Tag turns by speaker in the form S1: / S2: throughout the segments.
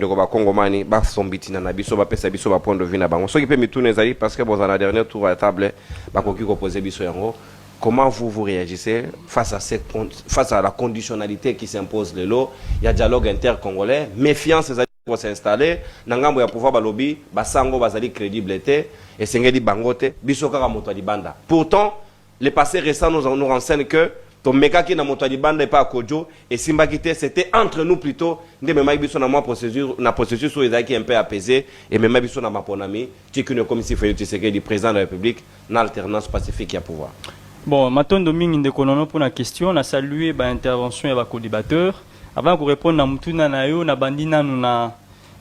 S1: bandeko ba Kongomani ba sombitina na biso ba pesa biso ba point de vue na bango soki pe mitune ezali parce que bon dans la dernière tour à table ba koki ko poser biso yango. Comment vous réagissez face à la conditionnalité qui s'impose le lot? Il y a dialogue inter-congolais, méfiance pour s'installer, nangambo ya pouvoir balobi, basango bazali crédibilité et sengeli bangote, bisoka moto di banda. Pourtant, les passés récents nous renseignent que ton meka qui na moto di banda et pas à Kodjo et Simba Kité, c'était entre nous plutôt, ndé mema biso na moi processus sur les qui un peu apaisé et mema biso na maponami, qui qu'une commission fait du président de la République, na alternance pacifique à pouvoir.
S2: Bon, maintenant, Dominique Ndekonono pour la question, on a salué l'intervention de co-débatteur. Avant de répondre à Moutouna Nayo, on a bandina nous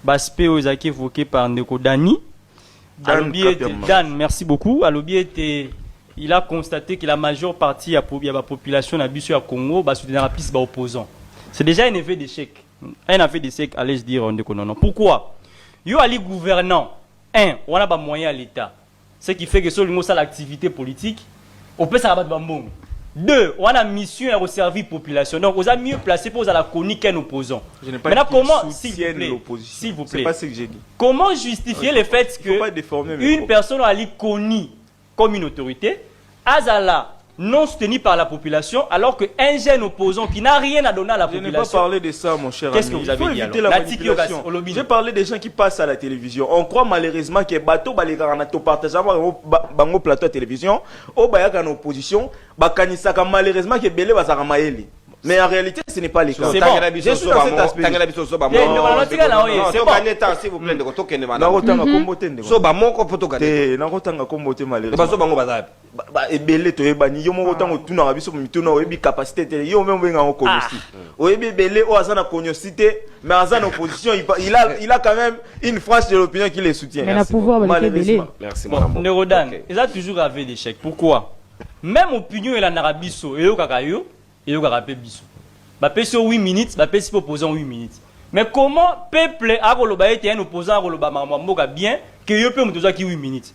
S2: aspect aux acquis évoqués par Ndeko Dani. Dan, merci beaucoup. Il a constaté que la majeure partie de la population de la Congo va soutenir la piste opposant. C'est déjà un effet d'échec. Un effet d'échec, allez-je dire, Ndekonono. Pourquoi? Yo ali gouvernant, on a pas moyen à l'État. Ce qui fait que sur l'activité politique, on peut s'abattre bambou. 2, on a une mission à servir la population. Donc, on a mieux placé pour la chronique qu'un opposant.
S3: Je n'ai pas
S2: maintenant, comment,
S3: s'il vous plaît,
S2: c'est pas ce que j'ai dit. Comment justifier le fait qu'une personne a été connue comme une autorité, Azala non soutenu par la population, alors qu'un jeune opposant qui n'a rien à donner à la population.
S3: Je n'ai pas parlé de ça, mon cher ami.
S2: Qu'est-ce que vous avez dit alors?
S3: J'ai parlé des gens qui passent à la télévision. On croit malheureusement que bateau balégaranato partage bango plateau de télévision, au bayak en opposition, bakanisaka malheureusement que belé bazara maeli. Mais en réalité, ce n'est pas le cas.
S1: C'est bon. Je suis dans cet aspect. C'est bon.
S3: Il a quand même une frange de l'opinion qui les soutient.
S1: Merci.
S2: Nerodan, il a toujours avait des chèques. Pourquoi? Même opinion il en Arabiso et au Kakayo. Et vous avez biso. Bapé sur 8 minutes, bapé si opposant 8 minutes. Mais comment peuple a roloba été un opposant à roloba mamoga bien que yo peut me qui 8 minutes.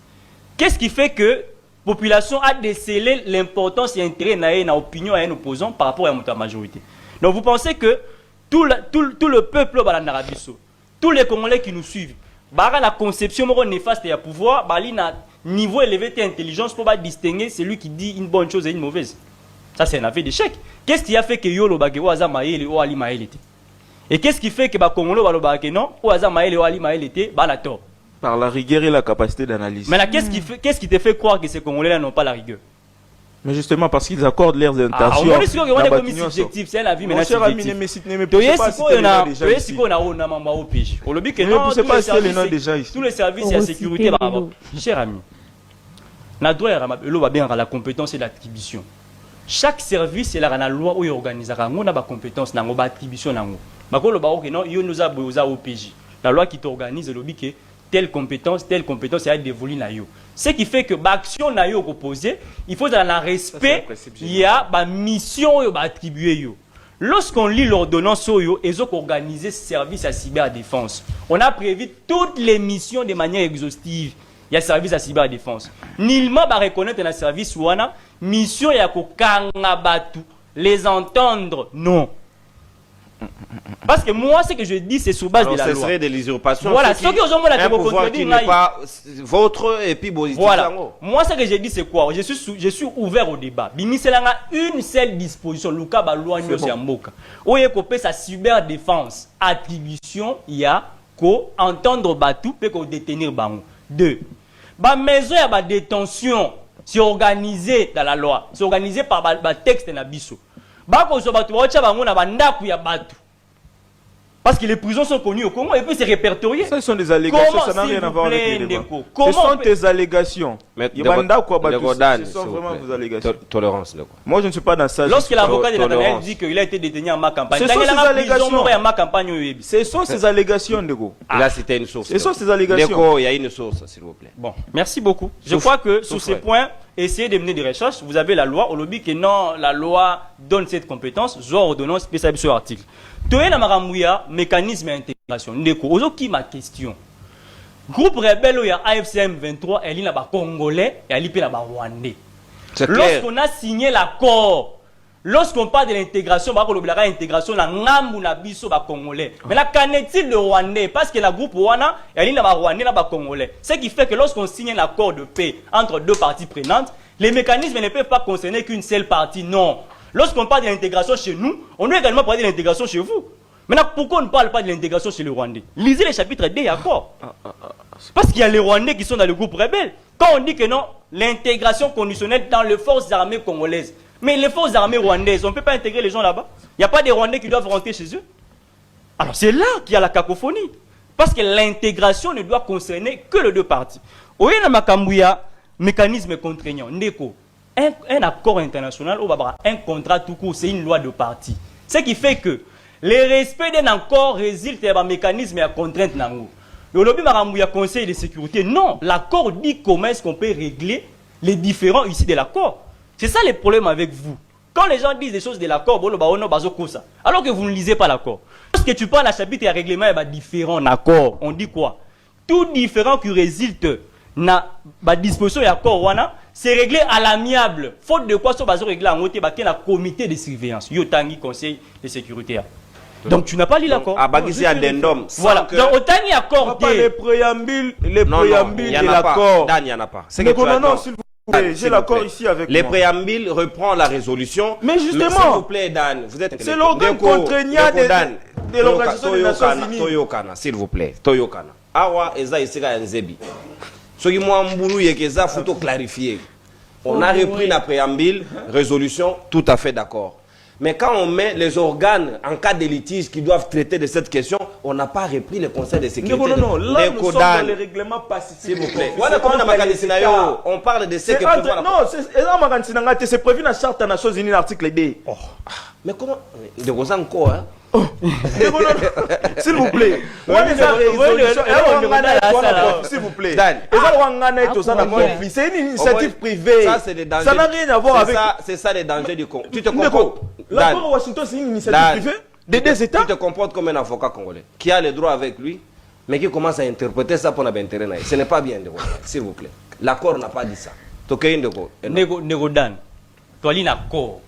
S2: Qu'est-ce qui fait que la population a décelé l'importance et l'intérêt na opinion à un opposant par rapport à la majorité. Donc vous pensez que tout le peuple va en Arabiso, tous les Congolais qui nous suivent, bara la conception néfaste et à pouvoir, bali na niveau élevé d'intelligence pour pas distinguer celui qui dit une bonne chose et une mauvaise. Ça, c'est un affaire d'échec. Qu'est-ce qui a fait que Yolo Bagé ou Azamaïl ou Ali Maël était? Et qu'est-ce qui fait que Bakongolo Balobagé non ou Azamaïl ou Ali Maël était? Balator.
S3: Par la rigueur et la capacité d'analyse.
S2: Mais là, qu'est-ce qui te fait croire que ces Congolais-là n'ont pas la rigueur?
S3: Mais justement parce qu'ils accordent leurs intentions.
S2: On est sûr qu'on est comme subjectif, c'est la vie, mais là c'est tous les services et la sécurité. Cher ami, la compétence et l'attribution. Chaque service est la loi où il organise la compétence, la attribution. La loi qui t'organise le que telle compétence est dévolue. Ce qui fait que l'action n'a pas proposée, il faut dans le respect, il y a une mission attribuée. Lorsqu'on lit l'ordonnance, ils ont organisé ce service à cyberdéfense. On a prévu toutes les missions de manière exhaustive. Il y a service à cyberdéfense. Nullement va reconnaître un service ou une mission ya kokangabatu les entendre non. Parce que moi ce que je dis c'est sur base de la loi.
S1: Ce serait de l'usurpation.
S2: Voilà, ce que ont
S1: un pouvoir qui n'est pas votre et puis
S2: voilà. Moi ce que je dis c'est quoi? Je suis ouvert au débat. Bimiselanga une seule disposition luka ba loi nyo ya mboka. Oye ko pe sa cyberdéfense attribution il y a ko entendre batu pe ko détenir bango. 2. Ba maison ya ba détention c'est organisé dans la loi, c'est organisé par le texte na biso. Bako so batu ba bango na bandaku ya batu. Parce que les prisons sont connues au Congo et puis c'est répertorié.
S3: Ça sont des allégations, ça n'a rien à voir avec les débats. Ce sont des allégations. Ce sont vraiment des allégations.
S1: Tolérance.
S3: Moi je ne suis pas dans ça.
S2: Lorsque l'avocat de Nathanaël dit qu'il a été détenu en ma campagne,
S3: ce sont ces allégations.
S2: Ce sont
S3: ces allégations, Ndeko.
S1: Là c'était une source.
S3: Ce sont ces allégations.
S1: Ndeko, il y a une source, s'il vous plaît.
S2: Bon, merci beaucoup. Je crois que sur ces points, essayez de mener des recherches. Vous avez la loi. Au lobby que non, la loi donne cette compétence. Genre ordonnance, spécial sur article. Toye na maramouya mécanisme d'intégration. Ndeko, ozoki ma question. Groupe rebelle ya AFCM 23, elle est là-bas congolais et elle est là-bas rwandais. Lorsqu'on a signé l'accord lorsqu'on parle de l'intégration, bah, l'intégration, la ngambu na biso ba congolais. Mais là, qu'en est-il de Rwandais? Parce que la groupe Rwanda, il y a un Rwandais là ba congolais. Ce qui fait que lorsqu'on signe un accord de paix entre deux parties prenantes, les mécanismes ne peuvent pas concerner qu'une seule partie. Non. Lorsqu'on parle de l'intégration chez nous, on doit également parler de l'intégration chez vous. Maintenant, pourquoi on ne parle pas de l'intégration chez les Rwandais? Lisez les chapitres des accords. Parce qu'il y a les Rwandais qui sont dans le groupe rebelle. Quand on dit que non, l'intégration conditionnelle dans les forces armées congolaises. Mais les forces armées rwandaises, on ne peut pas intégrer les gens là-bas. Il n'y a pas des Rwandais qui doivent rentrer chez eux. Alors c'est là qu'il y a la cacophonie. Parce que l'intégration ne doit concerner que les deux parties. Au Makambuya, mécanisme contraignant. Ndeko, un accord international, un contrat tout court, c'est une loi de partie. Ce qui fait que le respect d'un accord résulte d'un mécanisme à contrainte. Le lobby Makambuya Conseil de sécurité, non. L'accord dit comment est-ce qu'on peut régler les différends ici de l'accord. C'est ça le problème avec vous. Quand les gens disent des choses de l'accord, alors que vous ne lisez pas l'accord. Lorsque tu parles à chapitre et à règlement, il y a différents accords. On dit quoi? Tout différent qui résulte na disposition de l'accord, c'est réglé à l'amiable. Faute de quoi, ça va régler en côté, un comité de surveillance. Yotangi Conseil de sécurité. Donc tu n'as pas lu l'accord. Voilà. Donc autant il y a accord.
S3: Les préambules de l'accord.
S1: Dan, il n'y en a pas.
S3: Non, s'il vous plaît. J'ai l'accord ici avec
S1: les
S3: moi.
S1: préambules reprend la résolution.
S3: Mais justement,
S1: s'il vous plaît, Dan, vous êtes.
S3: C'est l'organe contraignant de l'Organisation des Nations Unies.
S1: Toyokana, s'il vous plaît. Toyokana. Awa eza isika nzebi. Soki moi mbulu yekeza faut clarifier. On a repris la préambule, résolution, tout à fait d'accord. Mais quand on met les organes en cas de litige qui doivent traiter de cette question, on n'a pas repris le Conseil de sécurité.
S3: Non, là nous sommes dans les règlements pacifiques.
S1: S'il vous plaît. On parle de ce que
S3: prévoit la... Non, c'est prévu dans la Charte des Nations Unies, l'article 2.
S1: Oh. Mais comment... De quoi encore, hein?
S3: S'il vous plaît. S'il vous plaît. C'est une initiative privée. Ça n'a rien à voir avec...
S1: C'est ça les dangers du Congo. Tu te comprends?
S3: L'accord de Washington, c'est une initiative privée des deux États.
S1: Tu te comportes comme un avocat congolais qui a le droit avec lui, mais qui commence à interpréter ça pour notre intérêt. Ce n'est pas bien, s'il vous plaît. L'accord n'a pas dit ça.
S2: Négodan, tu as un accord.